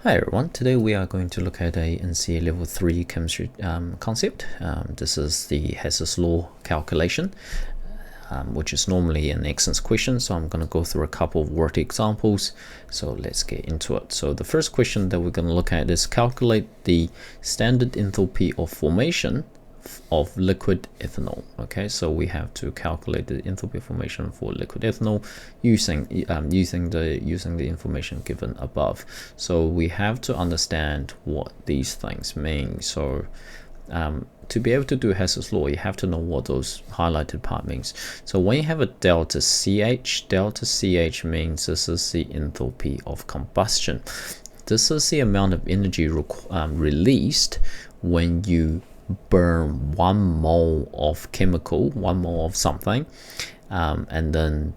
Hi everyone, today we are going to look at a NCEA level 3 chemistry concept. This is the HESS'S law calculation, which is normally an excellence question. So I'm going to go through a couple of word examples. So let's get into it. So the first question that we're going to look at is calculate the standard enthalpy of formation of liquid ethanol. Okay, so we have to calculate the enthalpy formation for liquid ethanol using the information given above. So we have to understand what these things mean. So to be able to do HESS'S law, you have to know what those highlighted part means. So when you have a delta CH means this is the enthalpy of combustion. This is the amount of energy released when you burn 1 mole of chemical, 1 mole of something, and then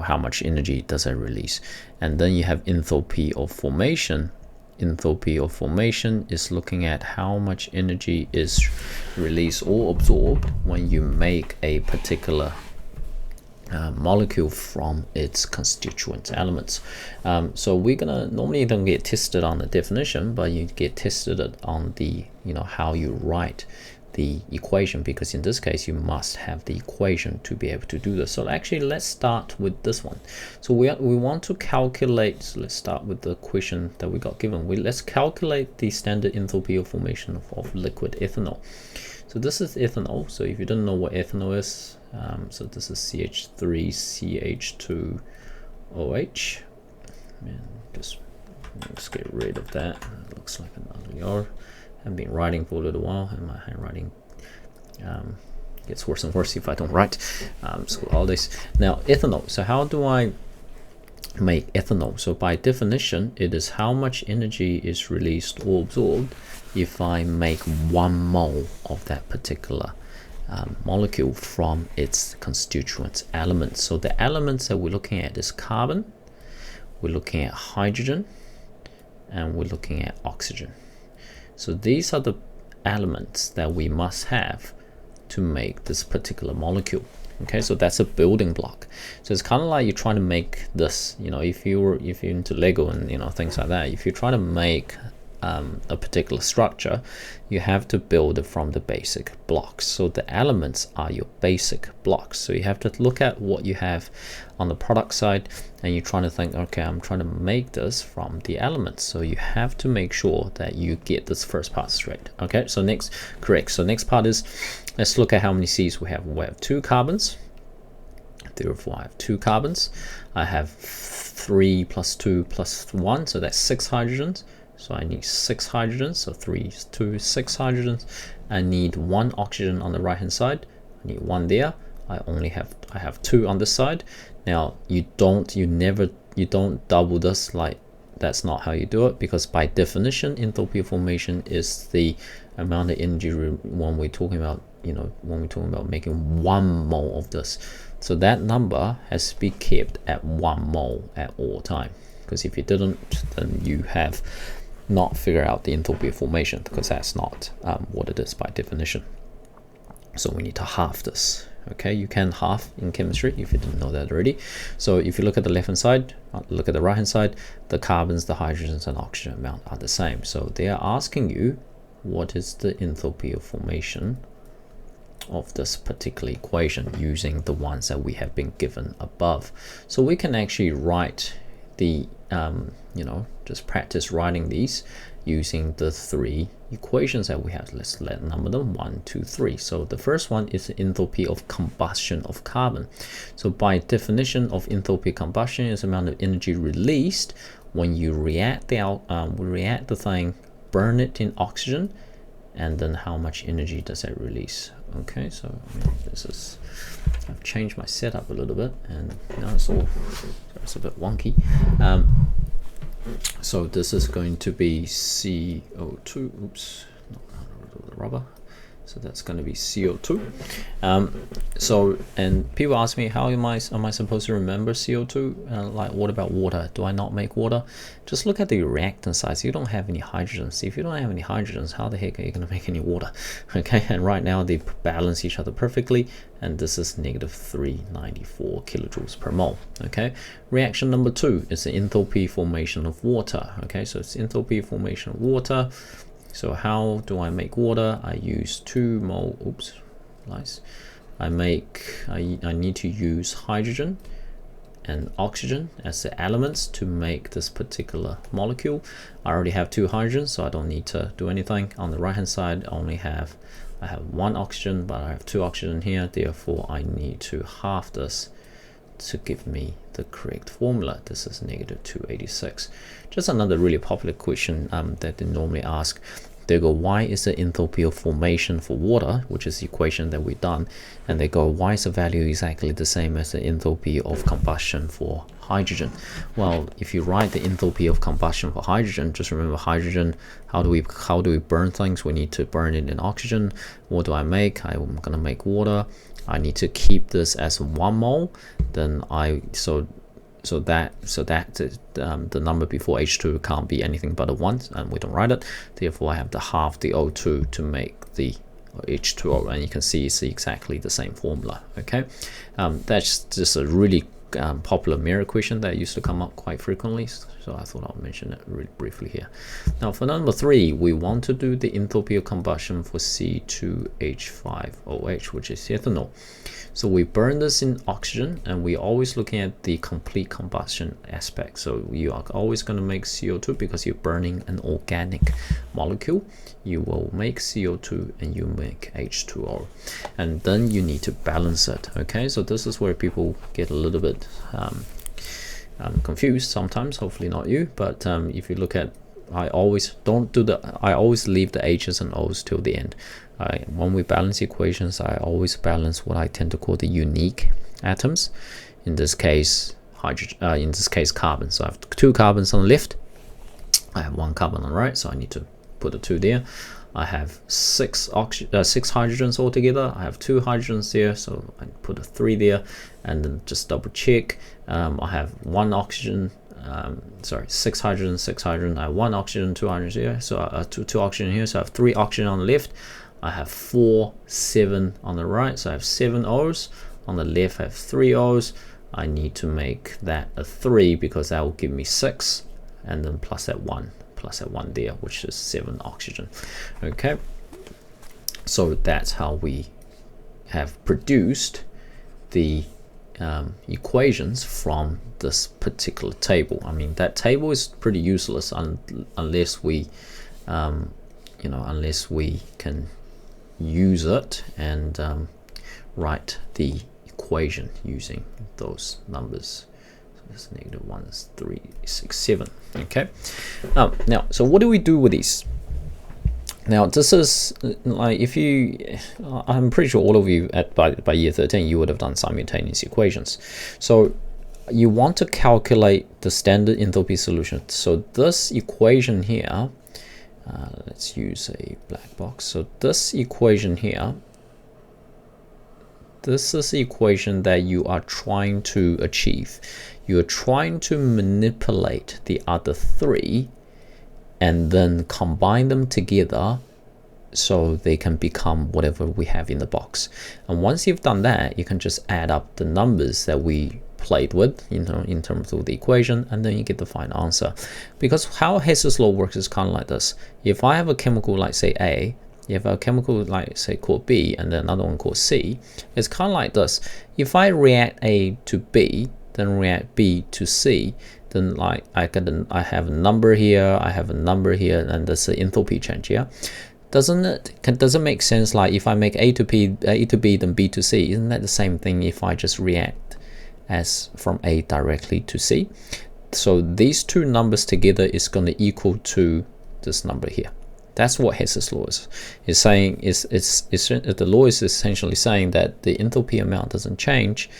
how much energy does it release. And then you have enthalpy of formation. Enthalpy of formation is looking at how much energy is released or absorbed when you make a particular molecule from its constituent elements. So we're gonna normally don't get tested on the definition, but you get tested on the how you write the equation, because in this case you must have the equation to be able to do this. So actually let's start with this one. So we want to calculate, so let's start with the question that we got given. Let's calculate the standard enthalpy of formation of liquid ethanol. So this is ethanol. So if you don't know what ethanol is, so this is CH3CH2OH, and just get rid of that. It looks like an ugly R. I've been writing for a little while, and my handwriting gets worse and worse if I don't write. School holidays. Now ethanol. So how do I make ethanol? So by definition, it is how much energy is released or absorbed if I make 1 mole of that particular molecule from its constituent elements. So the elements that we're looking at is carbon, we're looking at hydrogen, and we're looking at oxygen. So these are the elements that we must have to make this particular molecule. Okay, so that's a building block. So it's kind of like you're trying to make this, if you're into Lego and things like that, if you're trying to make a particular structure, you have to build it from the basic blocks. So the elements are your basic blocks. So you have to look at what you have on the product side, and you're trying to think, okay, I'm trying to make this from the elements. So you have to make sure that you get this first part straight. Okay, so next part is, let's look at how many C's we have. We have 2 carbons. Therefore I have 2 carbons. I have 3 plus 2 plus 1, so that's 6 hydrogens. So I need 6 hydrogens, so 3, 2, 6 hydrogens. I need 1 oxygen on the right hand side. I need 1 there. I have 2 on this side. Now you don't double this, like that's not how you do it, because by definition enthalpy of formation is the amount of energy when we're talking about making 1 mole of this. So that number has to be kept at 1 mole at all time, because if you didn't, then you have not figure out the enthalpy of formation, because that's not what it is by definition. So we need to halve this. Okay, you can halve in chemistry if you didn't know that already. So if you look at the left hand side, look at the right hand side, the carbons, the hydrogens, and oxygen amount are the same. So they are asking you what is the enthalpy of formation of this particular equation using the ones that we have been given above. So we can actually write the just practice writing these using the 3 equations that we have. Let's number them 1, 2, 3. So the first one is the enthalpy of combustion of carbon. So by definition of enthalpy combustion is the amount of energy released when you react the thing, burn it in oxygen, and then how much energy does that release. Okay, so I've changed my setup a little bit, and now it's a bit wonky. So this is going to be CO2, oops, not the rubber, So that's going to be CO2. So, and people ask me, how am I supposed to remember CO2? Like, what about water? Do I not make water? Just look at the reactant size. You don't have any hydrogens. If you don't have any hydrogens, how the heck are you going to make any water? Okay, and right now they balance each other perfectly, and this is negative 394 kilojoules per mole. Okay, reaction number 2 is the enthalpy formation of water. Okay, so it's enthalpy formation of water. So how do I make water? I use 2 mole, oops, nice. I need to use hydrogen and oxygen as the elements to make this particular molecule. I already have 2 hydrogens, so I don't need to do anything. On the right hand side, I have 1 oxygen, but I have 2 oxygen here. Therefore, I need to halve this to give me the correct formula. This is negative 286. Just another really popular question that they normally ask. They go, why is the enthalpy of formation for water, which is the equation that we've done, and they go, why is the value exactly the same as the enthalpy of combustion for hydrogen? Well, if you write the enthalpy of combustion for hydrogen, just remember hydrogen, how do we burn things? We need to burn it in oxygen. What do I make? I'm gonna make water. I need to keep this as 1 mole. Then so that the number before H2 can't be anything but a 1, and we don't write it. Therefore, I have to halve the O2 to make the H2O, and you can see it's exactly the same formula. Okay, that's just a really popular mirror question that used to come up quite frequently, so I thought I'll mention it really briefly here. Now for number 3, we want to do the enthalpy of combustion for C2H5OH, which is ethanol. So we burn this in oxygen, and we're always looking at the complete combustion aspect. So you are always going to make CO2 because you're burning an organic molecule. You will make CO2 and you make H2O, and then you need to balance it. Okay, so this is where people get a little bit confused sometimes. Hopefully not you, but if you look at, I always leave the H's and O's till the end. When we balance equations, I always balance what I tend to call the unique atoms. In this case, hydrogen. In this case, carbon. So I have 2 carbons on the left. I have 1 carbon on the right, so I need to put a 2 there. I have 6 hydrogens altogether. I have 2 hydrogens there, so I put a 3 there, and then just double check. I have 1 oxygen. 6 hydrogen, 6 hydrogen. I have 1 oxygen, 2 hydrogens here, so 2 oxygen here. So I have 3 oxygen on the left. I have 4, 7 on the right, so I have 7 O's. On the left, I have 3 O's. I need to make that a 3 because that will give me 6, and then plus that 1 there, which is 7 oxygen. Okay, so that's how we have produced the equations from this particular table. I mean, that table is pretty useless unless we unless we can use it and write the equation using those numbers. So this negative 1 is 3, 6, 7. Okay, now so what do we do with these? Now this is like, if you, I'm pretty sure all of you by year 13 you would have done simultaneous equations. So you want to calculate the standard enthalpy solution. So this equation here, let's use a black box. So this equation here, this is the equation that you are trying to achieve. You are trying to manipulate the other 3 and then combine them together so they can become whatever we have in the box. And once you've done that, you can just add up the numbers that we played with, in terms of the equation, and then you get the final answer. Because how HESS'S law works is kind of like this. If I have a chemical like say A, if a chemical like say called B, and then another one called C, it's kind of like this. If I react A to B, then react B to C, then like I have a number here, I have a number here, and that's the enthalpy change. Yeah, doesn't it make sense? Like if I make A to B, then B to C, isn't that the same thing if I just react as from A directly to C? So these 2 numbers together is going to equal to this number here. That's what HESS'S law is saying. The law is essentially saying that the enthalpy amount doesn't change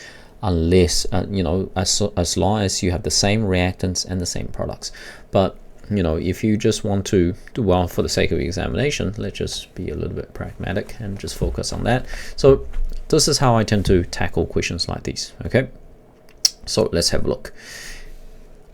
unless as long as you have the same reactants and the same products. But you know, if you just want to do well for the sake of examination, let's just be a little bit pragmatic and just focus on that. So this is how I tend to tackle questions like these. Okay, so let's have a look.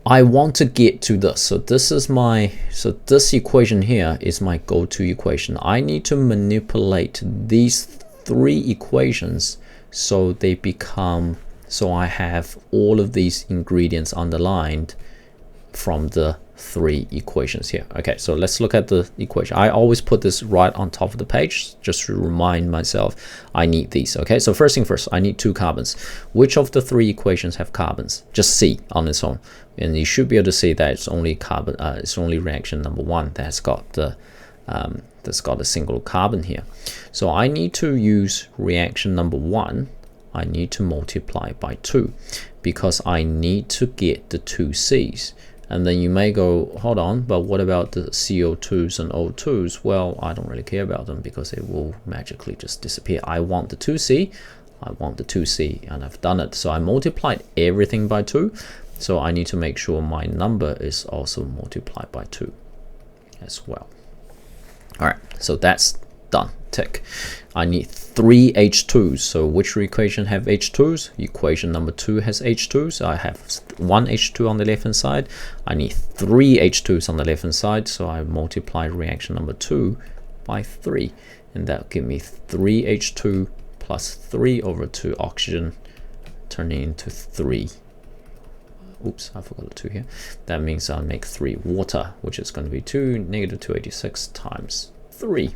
I want to get to this. So this is my, so this equation here is my go-to equation. I need to manipulate these three equations so they become, so I have all of these ingredients underlined from the three equations here. Okay, so let's look at the equation. I always put this right on top of the page just to remind myself I need these. Okay, so first thing first, I need 2 carbons. Which of the 3 equations have carbons? Just C on its own, and you should be able to see that it's only carbon. It's only reaction number 1 that's got the a single carbon here. So I need to use reaction number 1. I need to multiply by 2 because I need to get the 2 C's. And then you may go, hold on, but what about the CO2s and O2s? Well, I don't really care about them because they will magically just disappear. I want the 2C, I want the 2C, and I've done it. So I multiplied everything by 2. So I need to make sure my number is also multiplied by 2 as well. All right, so that's done, tick. I need 3 H2s. So which equation have H2s? Equation number 2 has H2s. So I have 1 H2 on the left hand side. I need 3 H2s on the left hand side. So I multiply reaction number 2 by 3. And that'll give me 3 H2 plus 3 over 2 oxygen, turning into 3. Oops, I forgot a 2 here. That means I'll make 3 water, which is going to be negative 286 times 3.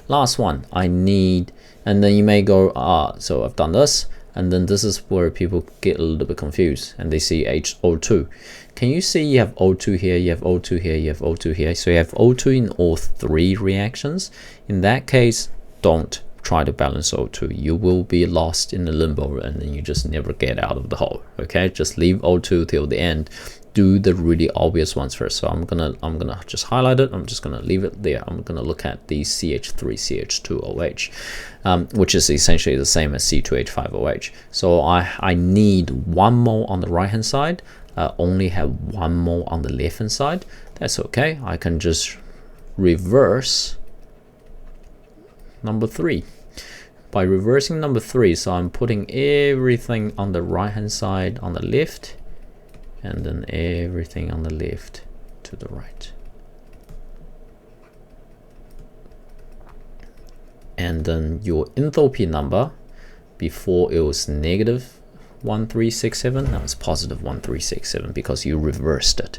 Last one, I need, and then you may go, so I've done this, and then this is where people get a little bit confused and they see HO2. Can you see you have O2 here, you have O2 here, you have O2 here, so you have O2 in all 3 reactions. In that case, don't try to balance O2. You will be lost in the limbo and then you just never get out of the hole. Okay, just leave O2 till the end. Do the really obvious ones first. So I'm gonna just highlight it. I'm just gonna leave it there. I'm gonna look at the CH3CH2OH, which is essentially the same as C2H5OH. So I need 1 mole on the right hand side. Only have 1 mole on the left hand side. That's okay. I can just reverse number 3. By reversing number 3, so I'm putting everything on the right hand side on the left, and then everything on the left to the right. And then your enthalpy number, before it was negative 1367, now it's positive 1367 because you reversed it.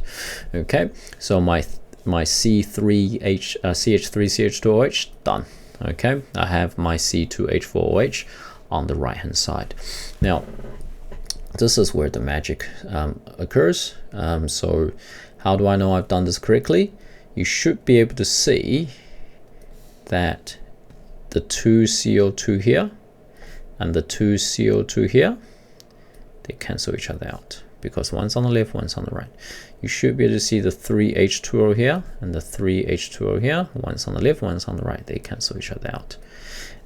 Okay, so my CH3CH2OH done. Okay, I have my C2H4OH on the right hand side. Now this is where the magic occurs. So how do I know I've done this correctly? You should be able to see that the 2 CO2 here and the 2 CO2 here, they cancel each other out because one's on the left, one's on the right. You should be able to see the 3 H2O here and the 3 H2O here. One's on the left, one's on the right. They cancel each other out.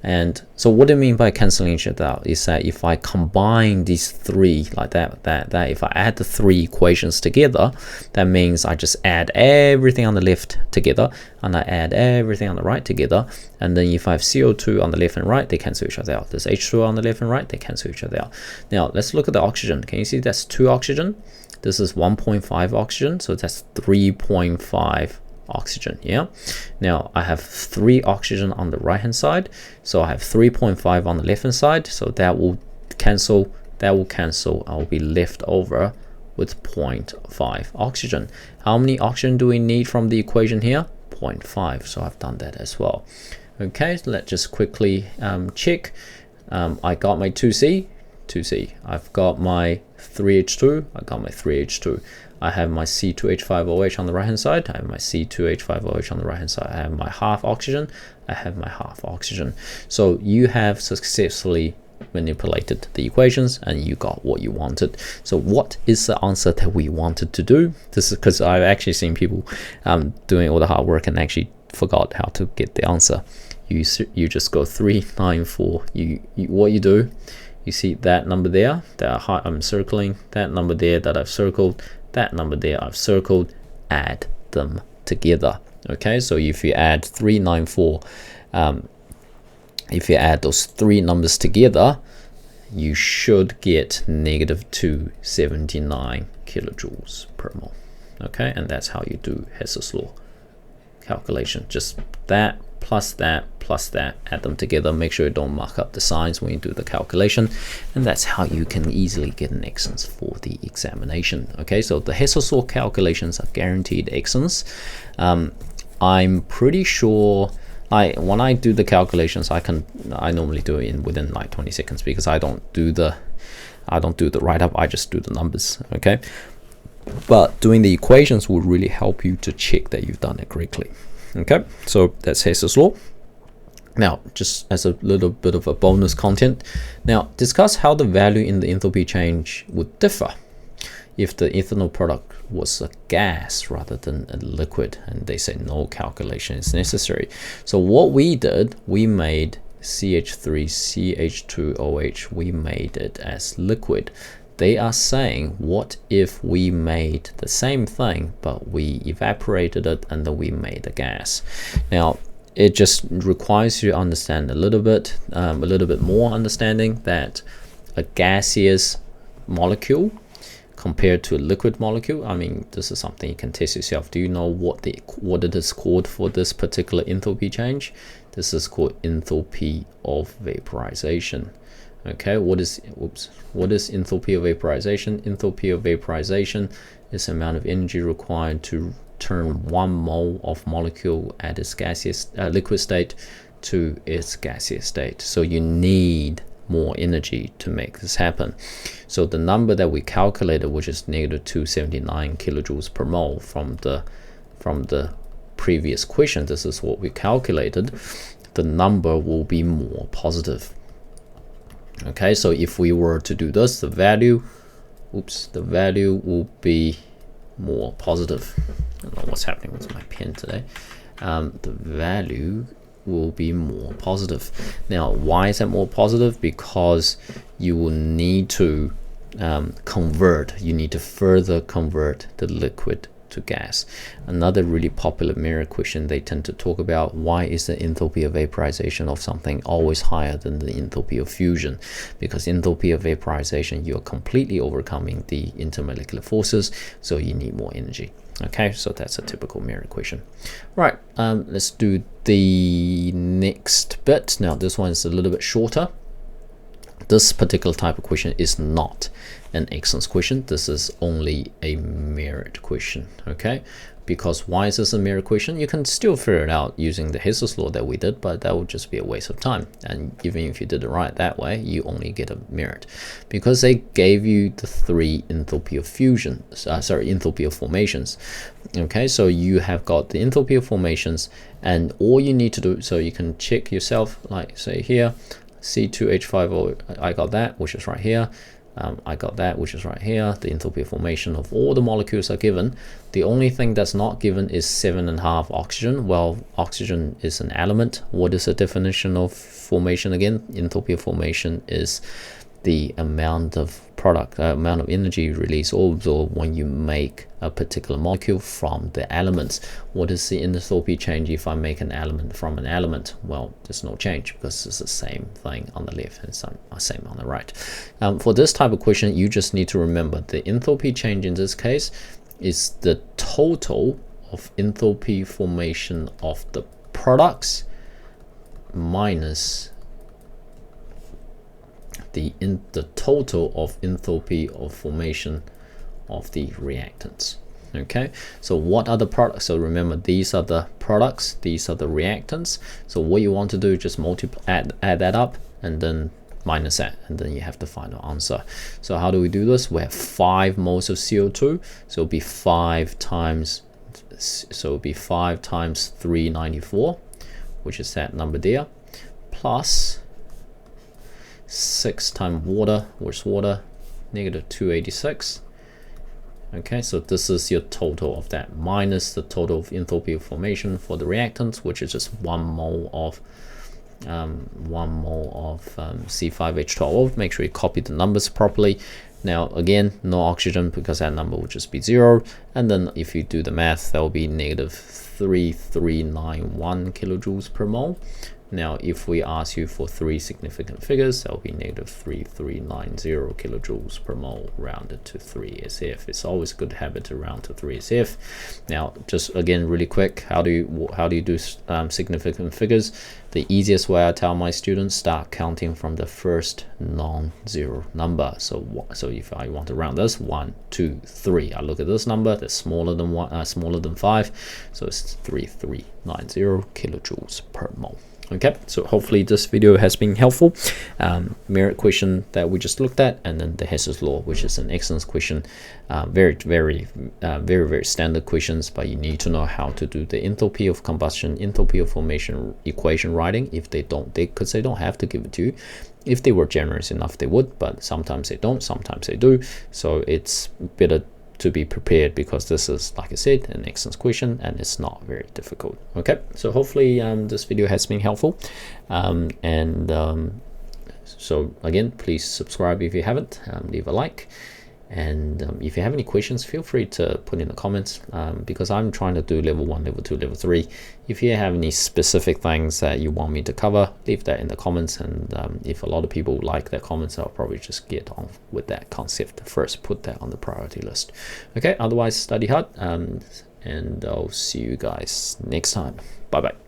And so what I mean by canceling each other out is that if I combine these 3 like that, if I add the 3 equations together, that means I just add everything on the left together and I add everything on the right together. And then if I have CO2 on the left and right, they cancel each other out. There's H2O on the left and right, they cancel each other out. Now let's look at the oxygen. Can you see that's 2 oxygen? This is 1.5 oxygen, so that's 3.5 oxygen. Yeah, now I have 3 oxygen on the right hand side, so I have 3.5 on the left hand side, so that will cancel, I'll be left over with 0.5 oxygen. How many oxygen do we need from the equation here? 0.5, so I've done that as well. Okay, so let's just quickly check. I got my 2C, I've got my 3H2, I got my 3H2. I have my C2H5OH on the right hand side, I have my C2H5OH on the right hand side, I have my half oxygen, I have my half oxygen. So you have successfully manipulated the equations and you got what you wanted. So what is the answer that we wanted to do? This is because I've actually seen people doing all the hard work and actually forgot how to get the answer. You just go 394. What you do, you see that number there that I'm circling, that number there that I've circled, that number there I've circled, add them together. Okay, so if you add 394, if you add those three numbers together, you should get negative 279 kilojoules per mole. Okay, and that's how you do HESS'S law calculation. Just that plus that plus that, add them together. Make sure you don't mark up the signs when you do the calculation, and that's how you can easily get an excellence for the examination. Okay, so the HESS'S law calculations are guaranteed excellence. I'm pretty sure when I do the calculations, I normally do it within like 20 seconds, because I don't do the write up, I just do the numbers. Okay, but doing the equations will really help you to check that you've done it correctly. Okay, so that's HESS'S law. Now, just as a little bit of a bonus content, now discuss how the value in the enthalpy change would differ if the ethanol product was a gas rather than a liquid, and they say no calculation is necessary. So what we did, we made CH3CH2OH, we made it as liquid. They are saying, what if we made the same thing but we evaporated it and then we made a gas? Now it just requires you to understand a little bit more understanding that a gaseous molecule compared to a liquid molecule. I mean, this is something you can test yourself. Do you know what it is called for this particular enthalpy change? This is called enthalpy of vaporization. Okay, what is enthalpy of vaporization? Enthalpy of vaporization is the amount of energy required to turn 1 mole of molecule at its gaseous liquid state to its gaseous state. So you need more energy to make this happen. So the number that we calculated, which is negative 279 kilojoules per mole from the previous question, this is what we calculated, the number will be more positive. Okay, so if we were to do this, the value will be more positive. I don't know what's happening with my pen today. The value will be more positive. Now, why is that more positive? Because you will need to further convert the liquid to gas. Another really popular mirror question they tend to talk about, why is the enthalpy of vaporization of something always higher than the enthalpy of fusion? Because enthalpy of vaporization, you're completely overcoming the intermolecular forces, so you need more energy. Okay, so that's a typical mirror equation. Right, let's do the next bit. Now this one is a little bit shorter. This particular type of question is not an excellence question. This is only a merit question. Okay, because why is this a merit question? You can still figure it out using the HESS'S law that we did, but that would just be a waste of time. And even if you did it right that way, you only get a merit, because they gave you the 3 enthalpy of fusion, enthalpy of formations. Okay, so you have got the enthalpy of formations, and all you need to do, so you can check yourself, like say here, C2H5O, I got that, which is right here. I got that, which is right here. The enthalpy of formation of all the molecules are given. The only thing that's not given is 7.5 oxygen. Well, oxygen is an element. What is the definition of formation again? Enthalpy of formation is the amount of amount of energy released or absorbed when you make a particular molecule from the elements. What is the enthalpy change if I make an element from an element? Well, there's no change, because it's the same thing on the left and same on the right. For this type of question, you just need to remember the enthalpy change in this case is the total of enthalpy formation of the products minus the total of enthalpy of formation of the reactants. Okay, so what are the products? So remember, these are the products, these are the reactants. So what you want to do, just add that up and then minus that, and then you have the final answer. So how do we do this? We have 5 moles of CO2, so it'll be 5 times 394, which is that number there, plus 6 times water, which is water, negative 286. Okay, so this is your total of that, minus the total of enthalpy of formation for the reactants, which is just 1 mole of C5H12O. Make sure you copy the numbers properly, Now again, no oxygen because that number would just be 0. And then if you do the math, that will be negative 3391 kilojoules per mole. Now, if we ask you for 3 significant figures, that will be negative 3390 kilojoules per mole rounded to 3 SF. It's always a good habit to round to 3 SF. Now, just again, really quick, how do you do significant figures? The easiest way I tell my students, start counting from the first non-zero number. So if I want to round this, 1, 2, 3, I look at this number that's smaller than 5, so it's 3390 kilojoules per mole. Okay, so hopefully this video has been helpful. Merit question that we just looked at, and then the HESS'S law, which is an excellence question. Very standard questions, but you need to know how to do the enthalpy of combustion, enthalpy of formation equation writing. If they don't, because they don't have to give it to you. If they were generous enough, they would, but sometimes they don't, sometimes they do. So it's better to be prepared, because this is, like I said, an excellence question and it's not very difficult. Okay, so hopefully this video has been helpful, so again, please subscribe if you haven't, leave a like, and if you have any questions, feel free to put in the comments, because I'm trying to do level 1, level 2, level 3. If you have any specific things that you want me to cover, leave that in the comments, and if a lot of people like their comments, I'll probably just get on with that concept first, put that on the priority list. Okay, otherwise study hard, and I'll see you guys next time. Bye bye.